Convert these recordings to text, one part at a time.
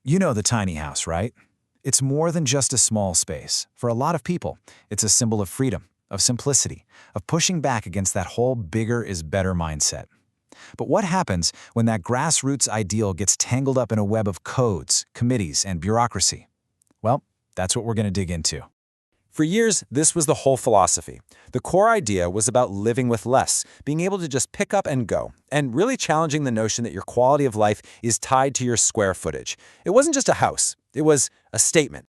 You know the tiny house, right? It's more than just a small space. For a lot of people, it's a symbol of freedom, of simplicity, of pushing back against that whole bigger is better mindset. But what happens when that grassroots ideal gets tangled up in a web of codes, committees, and bureaucracy? Well, that's what we're going to dig into. For years, this was the whole philosophy. The core idea was about living with less, being able to just pick up and go, and really challenging the notion that your quality of life is tied to your square footage. It wasn't just a house, it was a statement.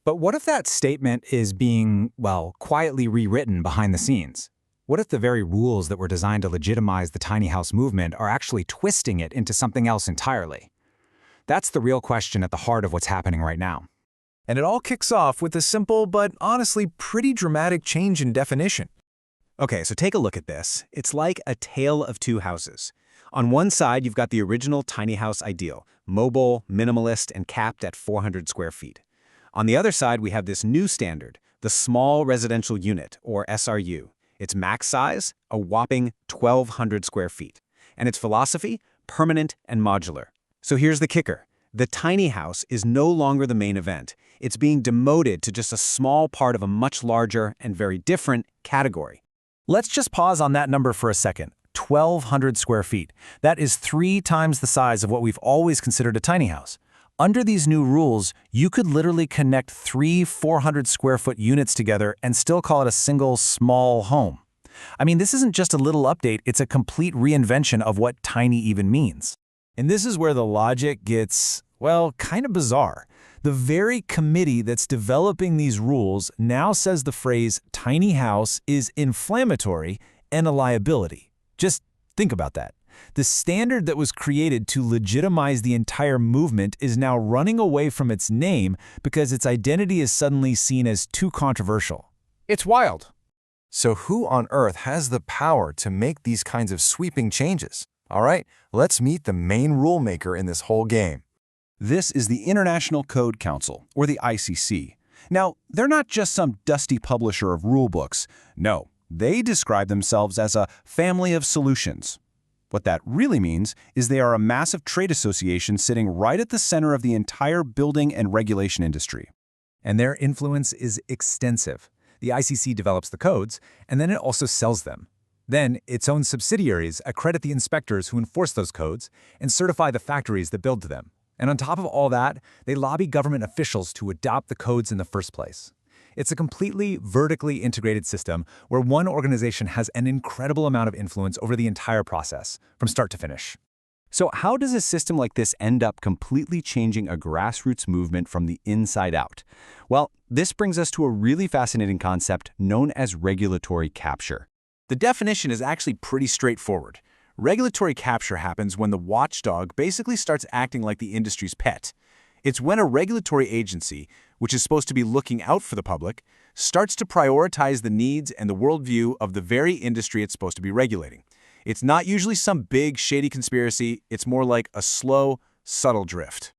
But what if that statement is being, well, quietly rewritten behind the scenes? What if the very rules that were designed to legitimize the tiny house movement are actually twisting it into something else entirely? That's the real question at the heart of what's happening right now. And it all kicks off with a simple but honestly pretty dramatic change in definition. Okay, so take a look at this. It's like a tale of two houses. On one side, you've got the original tiny house ideal, mobile, minimalist, and capped at 400 square feet. On the other side, we have this new standard, the small residential unit, or SRU. Its max size, a whopping 1,200 square feet. And its philosophy, permanent and modular. So here's the kicker. The tiny house is no longer the main event. It's being demoted to just a small part of a much larger and very different category. Let's just pause on that number for a second. 1,200 square feet. That is 3 times the size of what we've always considered a tiny house. Under these new rules, you could literally connect 3 400 square foot units together and still call it a single small home. I mean, this isn't just a little update, it's a complete reinvention of what tiny even means. And this is where the logic gets, well, kind of bizarre. The very committee that's developing these rules now says the phrase tiny house is inflammatory and a liability. Just think about that. The standard that was created to legitimize the entire movement is now running away from its name because its identity is suddenly seen as too controversial. It's wild. So who on earth has the power to make these kinds of sweeping changes? All right, let's meet the main rule maker in this whole game. This is the International Code Council, or the ICC. Now, they're not just some dusty publisher of rulebooks. No, they describe themselves as a family of solutions. What that really means is they are a massive trade association sitting right at the center of the entire building and regulation industry. And their influence is extensive. The ICC develops the codes, and then it also sells them. Then, its own subsidiaries accredit the inspectors who enforce those codes and certify the factories that build to them. And on top of all that, they lobby government officials to adopt the codes in the first place. It's a completely vertically integrated system where one organization has an incredible amount of influence over the entire process, from start to finish. So how does a system like this end up completely changing a grassroots movement from the inside out? Well, this brings us to a really fascinating concept known as regulatory capture. The definition is actually pretty straightforward. Regulatory capture happens when the watchdog basically starts acting like the industry's pet. It's when a regulatory agency, which is supposed to be looking out for the public, starts to prioritize the needs and the worldview of the very industry it's supposed to be regulating. It's not usually some big, shady conspiracy. It's more like a slow, subtle drift.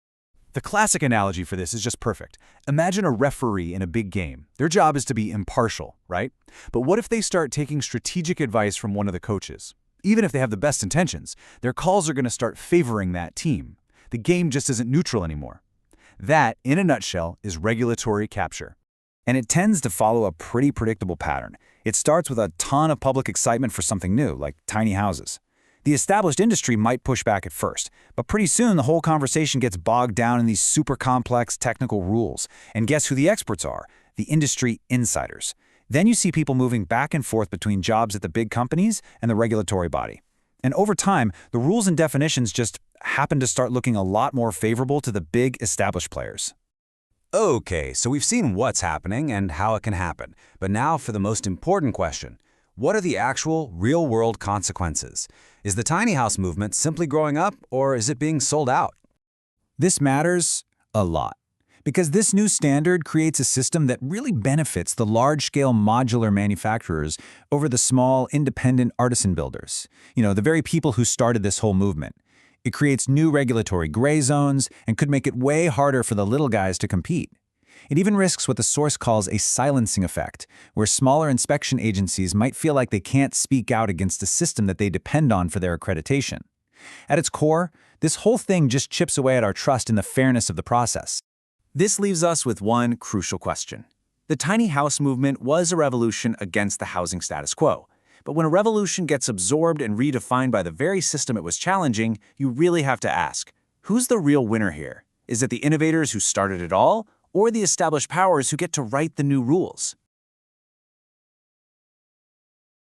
The classic analogy for this is just perfect. Imagine a referee in a big game. Their job is to be impartial, right? But what if they start taking strategic advice from one of the coaches? Even if they have the best intentions, their calls are going to start favoring that team. The game just isn't neutral anymore. That, in a nutshell, is regulatory capture. And it tends to follow a pretty predictable pattern. It starts with a ton of public excitement for something new, like tiny houses. The established industry might push back at first, but pretty soon the whole conversation gets bogged down in these super complex technical rules. And guess who the experts are? The industry insiders. Then you see people moving back and forth between jobs at the big companies and the regulatory body. And over time, the rules and definitions just happen to start looking a lot more favorable to the big established players. Okay, so we've seen what's happening and how it can happen. But now for the most important question. What are the actual, real-world consequences? Is the tiny house movement simply growing up, or is it being sold out? This matters a lot, because this new standard creates a system that really benefits the large-scale modular manufacturers over the small, independent artisan builders. The very people who started this whole movement. It creates new regulatory gray zones and could make it way harder for the little guys to compete. It even risks what the source calls a silencing effect, where smaller inspection agencies might feel like they can't speak out against a system that they depend on for their accreditation. At its core, This whole thing just chips away at our trust in the fairness of the process. This leaves us with one crucial question. The tiny house movement was a revolution against the housing status quo. But when a revolution gets absorbed and redefined by the very system it was challenging, you really have to ask, who's the real winner here? Is it the innovators who started it all, or the established powers who get to write the new rules?